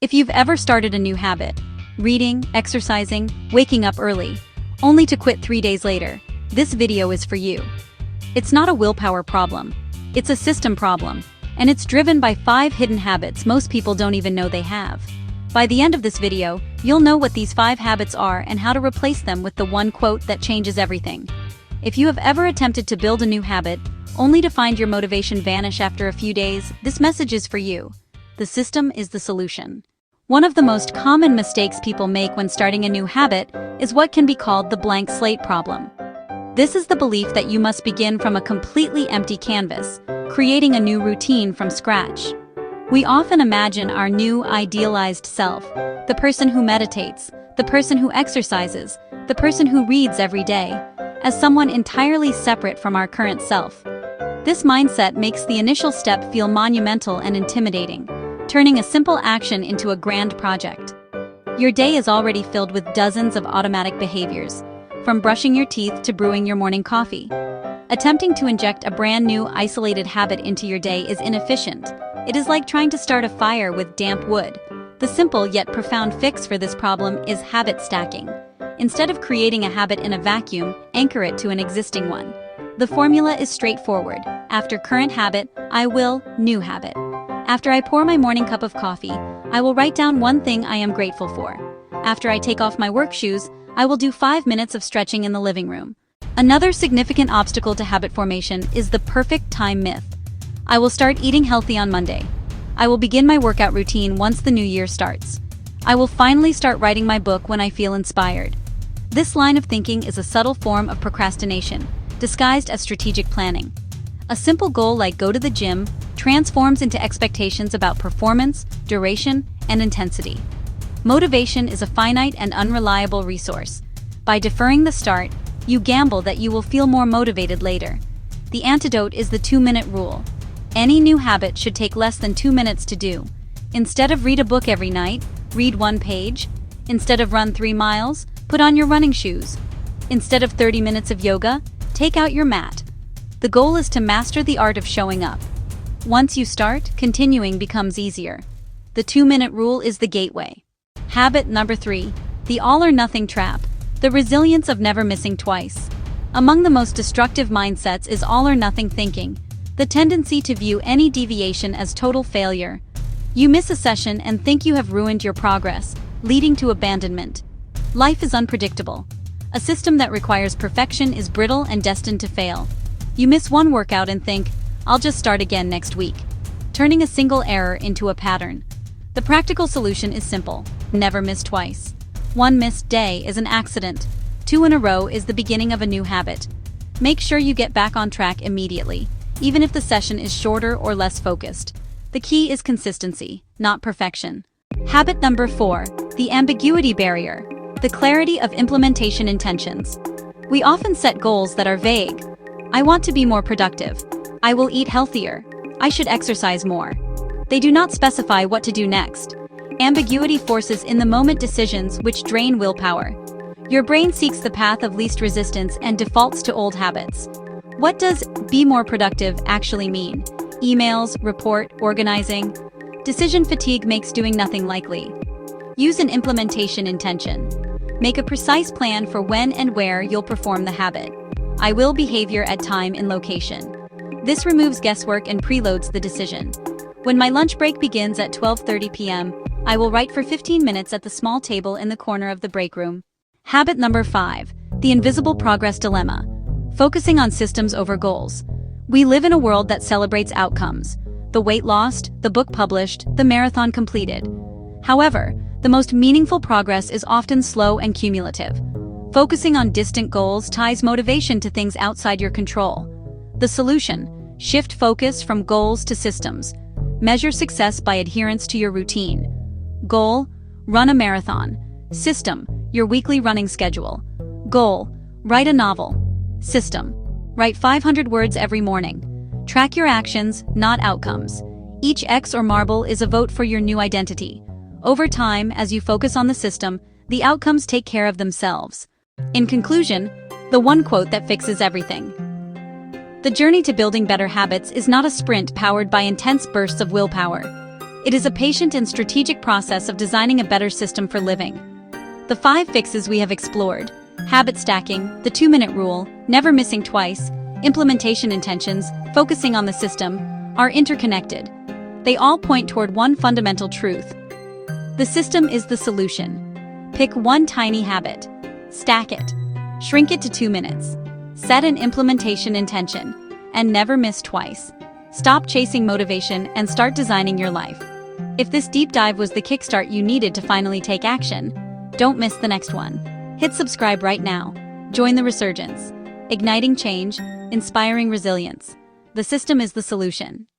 If you've ever started a new habit, reading, exercising, waking up early, only to quit 3 days later, this video is for you. It's not a willpower problem. It's a system problem, and it's driven by 5 hidden habits most people don't even know they have. By the end of this video, you'll know what these 5 habits are and how to replace them with the one quote that changes everything. If you have ever attempted to build a new habit, only to find your motivation vanish after a few days, this message is for you. The system is the solution. One of the most common mistakes people make when starting a new habit is what can be called the blank slate problem. This is the belief that you must begin from a completely empty canvas, creating a new routine from scratch. We often imagine our new idealized self, the person who meditates, the person who exercises, the person who reads every day, as someone entirely separate from our current self. This mindset makes the initial step feel monumental and intimidating, turning a simple action into a grand project. Your day is already filled with dozens of automatic behaviors, from brushing your teeth to brewing your morning coffee. Attempting to inject a brand new, isolated habit into your day is inefficient. It is like trying to start a fire with damp wood. The simple yet profound fix for this problem is habit stacking. Instead of creating a habit in a vacuum, anchor it to an existing one. The formula is straightforward. After current habit, I will new habit. After I pour my morning cup of coffee, I will write down one thing I am grateful for. After I take off my work shoes, I will do 5 minutes of stretching in the living room. Another significant obstacle to habit formation is the perfect time myth. I will start eating healthy on Monday. I will begin my workout routine once the new year starts. I will finally start writing my book when I feel inspired. This line of thinking is a subtle form of procrastination, disguised as strategic planning. A simple goal like go to the gym transforms into expectations about performance, duration, and intensity. Motivation is a finite and unreliable resource. By deferring the start, you gamble that you will feel more motivated later. The antidote is the 2-minute rule. Any new habit should take less than 2 minutes to do. Instead of read a book every night, read 1 page. Instead of run 3 miles, put on your running shoes. Instead of 30 minutes of yoga, take out your mat. The goal is to master the art of showing up. Once you start, continuing becomes easier. The 2-minute rule is the gateway. Habit number 3, the all-or-nothing trap, the resilience of never missing twice. Among the most destructive mindsets is all-or-nothing thinking, the tendency to view any deviation as total failure. You miss a session and think you have ruined your progress, leading to abandonment. Life is unpredictable. A system that requires perfection is brittle and destined to fail. You miss one workout and think, I'll just start again next week, turning a single error into a pattern. The practical solution is simple: never miss twice. 1 missed day is an accident. 2 in a row is the beginning of a new habit. Make sure you get back on track immediately, even if the session is shorter or less focused. The key is consistency, not perfection. Habit number 4, the ambiguity barrier, the clarity of implementation intentions. We often set goals that are vague. I want to be more productive. I will eat healthier. I should exercise more. They do not specify what to do next. Ambiguity forces in-the-moment decisions which drain willpower. Your brain seeks the path of least resistance and defaults to old habits. What does be more productive actually mean? Emails, report, organizing? Decision fatigue makes doing nothing likely. Use an implementation intention. Make a precise plan for when and where you'll perform the habit. I will behavior at time and location. This removes guesswork and preloads the decision. When my lunch break begins at 12:30 p.m., I will write for 15 minutes at the small table in the corner of the break room. Habit number 5, the invisible progress dilemma, focusing on systems over goals. We live in a world that celebrates outcomes: the weight lost, the book published, the marathon completed. However, the most meaningful progress is often slow and cumulative. Focusing on distant goals ties motivation to things outside your control. The solution: shift focus from goals to systems. Measure success by adherence to your routine. Goal: run a marathon. System: your weekly running schedule. Goal: write a novel. System: write 500 words every morning. Track your actions, not outcomes. Each X or marble is a vote for your new identity. Over time, as you focus on the system, the outcomes take care of themselves. In conclusion, the one quote that fixes everything. The journey to building better habits is not a sprint powered by intense bursts of willpower. It is a patient and strategic process of designing a better system for living. The 5 fixes we have explored: habit stacking, the 2-minute rule, never missing twice, implementation intentions, focusing on the system, are interconnected. They all point toward one fundamental truth. The system is the solution. Pick one tiny habit. Stack it. Shrink it to 2 minutes. Set an implementation intention. And never miss twice. Stop chasing motivation and start designing your life. If this deep dive was the kickstart you needed to finally take action, don't miss the next one. Hit subscribe right now. Join the resurgence. Igniting change, inspiring resilience. The system is the solution.